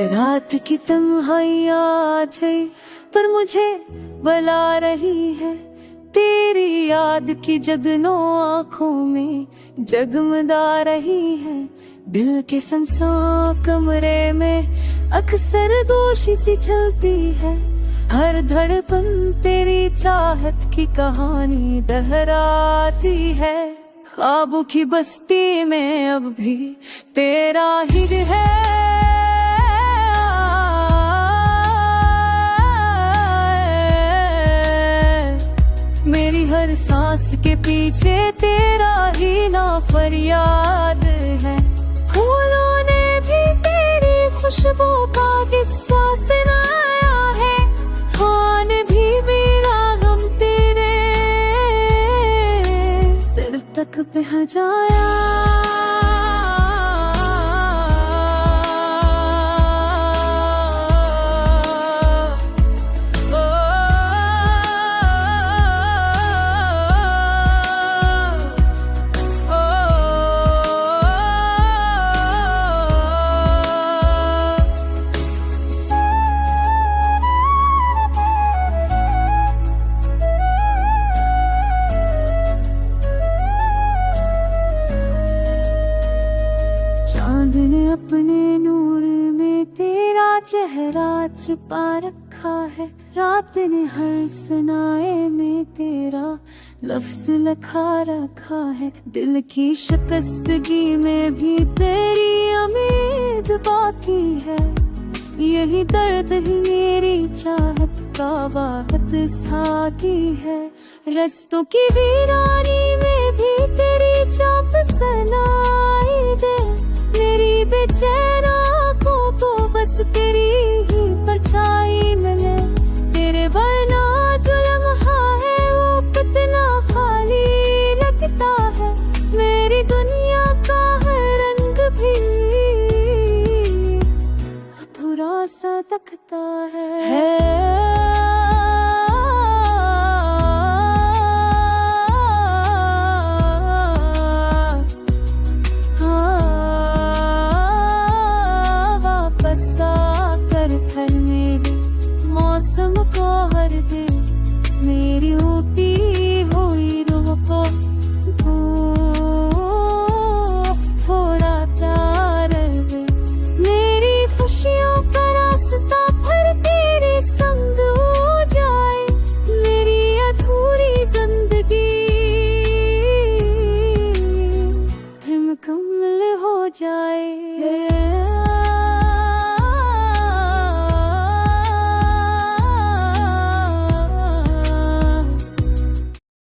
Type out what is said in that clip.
रात की तन्हाइयाँ आज है पर मुझे बुला रही है, तेरी याद की जगनो आँखों में जगमगा रही है। दिल के संसा कमरे में अक्सर गोशी सी चलती है, हर धड़कन तेरी चाहत की कहानी दोहराती है। ख्वाबों की बस्ती में अब भी तेरा ही है, मेरी हर सांस के पीछे तेरा ही ना फरियाद है। फूलों ने भी तेरी खुशबू का किस्सा सुनाया है, खान भी मेरा गम तेरे दिल तक पहुंचाया। चांद ने अपने नूर में तेरा चेहरा छुपा रखा है, रात ने हर सुनाए में तेरा लफ्ज लिखा रखा है। दिल की शिकस्तगी में भी तेरी उम्मीद बाकी है, यही दर्द ही मेरी चाहत का वाहत साथी है। रस्तों की वीरानी में भी तेरी चाप सुनाई दे, मेरी बेचैन आँखों को बस तेरी ही परछाई मिले। तेरे वरना जो लम्हा है वो कितना खाली लगता है, मेरी दुनिया का हर रंग भी अधूरा सा दिखता है। मौसम को हर दे मेरी ऊटी हुई रूह को थोड़ा प्यार दे, मेरी खुशियों का रास्ता फिर तेरे संग हो जाए, मेरी अधूरी जिंदगी फिर मुकम्मल हो जाए।